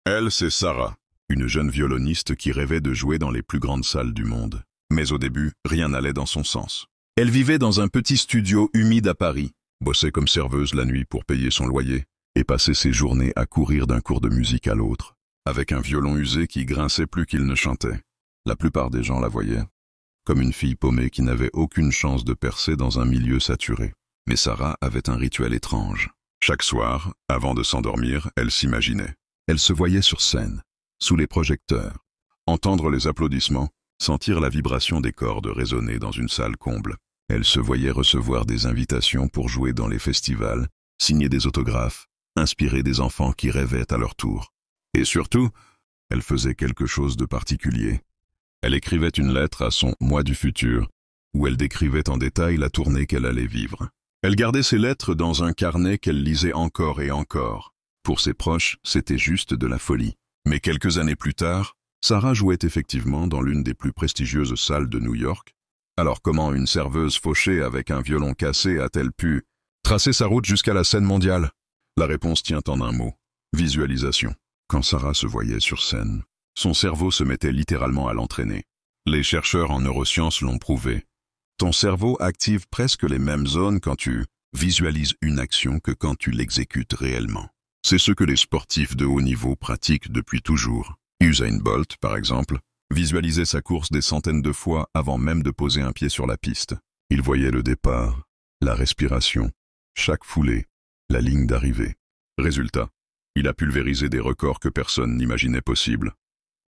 Elle, c'est Sarah, une jeune violoniste qui rêvait de jouer dans les plus grandes salles du monde. Mais au début, rien n'allait dans son sens. Elle vivait dans un petit studio humide à Paris, bossait comme serveuse la nuit pour payer son loyer, et passait ses journées à courir d'un cours de musique à l'autre, avec un violon usé qui grinçait plus qu'il ne chantait. La plupart des gens la voyaient comme une fille paumée qui n'avait aucune chance de percer dans un milieu saturé. Mais Sarah avait un rituel étrange. Chaque soir, avant de s'endormir, elle s'imaginait. Elle se voyait sur scène, sous les projecteurs, entendre les applaudissements, sentir la vibration des cordes résonner dans une salle comble. Elle se voyait recevoir des invitations pour jouer dans les festivals, signer des autographes, inspirer des enfants qui rêvaient à leur tour. Et surtout, elle faisait quelque chose de particulier. Elle écrivait une lettre à son « moi du futur », où elle décrivait en détail la tournée qu'elle allait vivre. Elle gardait ses lettres dans un carnet qu'elle lisait encore et encore. Pour ses proches, c'était juste de la folie. Mais quelques années plus tard, Sarah jouait effectivement dans l'une des plus prestigieuses salles de New York. Alors comment une serveuse fauchée avec un violon cassé a-t-elle pu tracer sa route jusqu'à la scène mondiale? La réponse tient en un mot: visualisation. Quand Sarah se voyait sur scène, son cerveau se mettait littéralement à l'entraîner. Les chercheurs en neurosciences l'ont prouvé. Ton cerveau active presque les mêmes zones quand tu visualises une action que quand tu l'exécutes réellement. C'est ce que les sportifs de haut niveau pratiquent depuis toujours. Usain Bolt, par exemple, visualisait sa course des centaines de fois avant même de poser un pied sur la piste. Il voyait le départ, la respiration, chaque foulée, la ligne d'arrivée. Résultat, il a pulvérisé des records que personne n'imaginait possibles.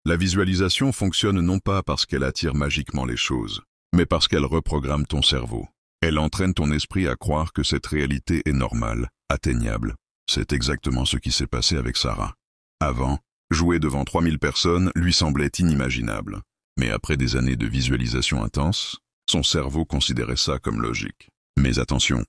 La visualisation fonctionne non pas parce qu'elle attire magiquement les choses, mais parce qu'elle reprogramme ton cerveau. Elle entraîne ton esprit à croire que cette réalité est normale, atteignable. C'est exactement ce qui s'est passé avec Sarah. Avant, jouer devant 3000 personnes lui semblait inimaginable. Mais après des années de visualisation intense, son cerveau considérait ça comme logique. Mais attention,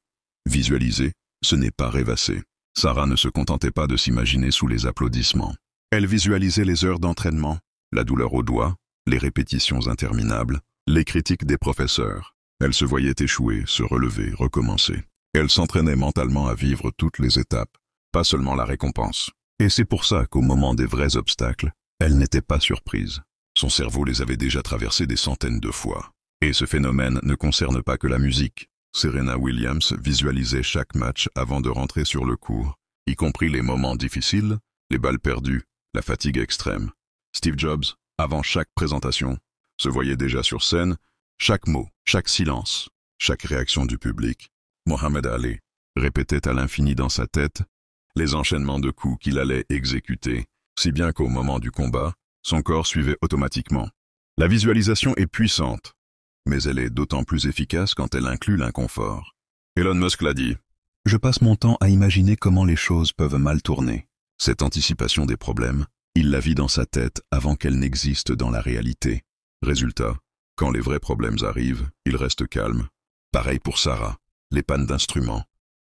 visualiser, ce n'est pas rêvasser. Sarah ne se contentait pas de s'imaginer sous les applaudissements. Elle visualisait les heures d'entraînement, la douleur aux doigts, les répétitions interminables, les critiques des professeurs. Elle se voyait échouer, se relever, recommencer. Elle s'entraînait mentalement à vivre toutes les étapes, pas seulement la récompense. Et c'est pour ça qu'au moment des vrais obstacles, elle n'était pas surprise. Son cerveau les avait déjà traversés des centaines de fois. Et ce phénomène ne concerne pas que la musique. Serena Williams visualisait chaque match avant de rentrer sur le court, y compris les moments difficiles, les balles perdues, la fatigue extrême. Steve Jobs, avant chaque présentation, se voyait déjà sur scène, chaque mot, chaque silence, chaque réaction du public. Mohamed Ali répétait à l'infini dans sa tête les enchaînements de coups qu'il allait exécuter, si bien qu'au moment du combat, son corps suivait automatiquement. La visualisation est puissante, mais elle est d'autant plus efficace quand elle inclut l'inconfort. Elon Musk l'a dit: « Je passe mon temps à imaginer comment les choses peuvent mal tourner. » Cette anticipation des problèmes, il la vit dans sa tête avant qu'elle n'existe dans la réalité. Résultat, quand les vrais problèmes arrivent, il reste calme. Pareil pour Sarah, les pannes d'instruments,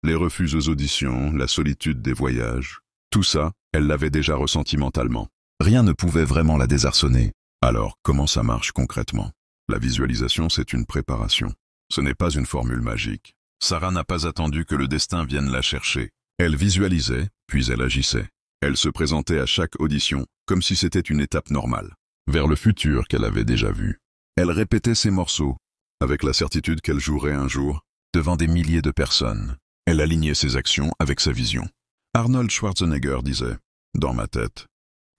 les refus aux auditions, la solitude des voyages. Tout ça, elle l'avait déjà ressenti mentalement. Rien ne pouvait vraiment la désarçonner. Alors, comment ça marche concrètement? La visualisation, c'est une préparation. Ce n'est pas une formule magique. Sarah n'a pas attendu que le destin vienne la chercher. Elle visualisait, puis elle agissait. Elle se présentait à chaque audition, comme si c'était une étape normale, vers le futur qu'elle avait déjà vu. Elle répétait ses morceaux, avec la certitude qu'elle jouerait un jour, devant des milliers de personnes. Elle alignait ses actions avec sa vision. Arnold Schwarzenegger disait: « Dans ma tête,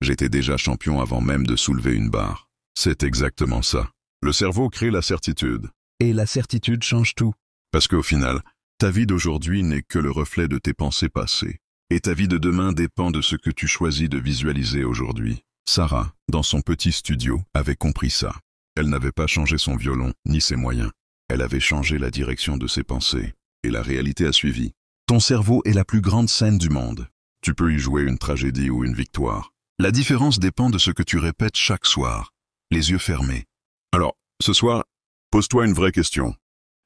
j'étais déjà champion avant même de soulever une barre. » C'est exactement ça. Le cerveau crée la certitude. Et la certitude change tout. Parce qu'au final, ta vie d'aujourd'hui n'est que le reflet de tes pensées passées. Et ta vie de demain dépend de ce que tu choisis de visualiser aujourd'hui. Sarah, dans son petit studio, avait compris ça. Elle n'avait pas changé son violon, ni ses moyens. Elle avait changé la direction de ses pensées. Et la réalité a suivi. Ton cerveau est la plus grande scène du monde. Tu peux y jouer une tragédie ou une victoire. La différence dépend de ce que tu répètes chaque soir, les yeux fermés. Alors, ce soir, pose-toi une vraie question.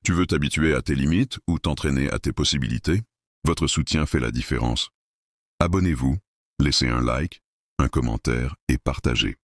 Tu veux t'habituer à tes limites ou t'entraîner à tes possibilités? Votre soutien fait la différence. Abonnez-vous, laissez un like, un commentaire et partagez.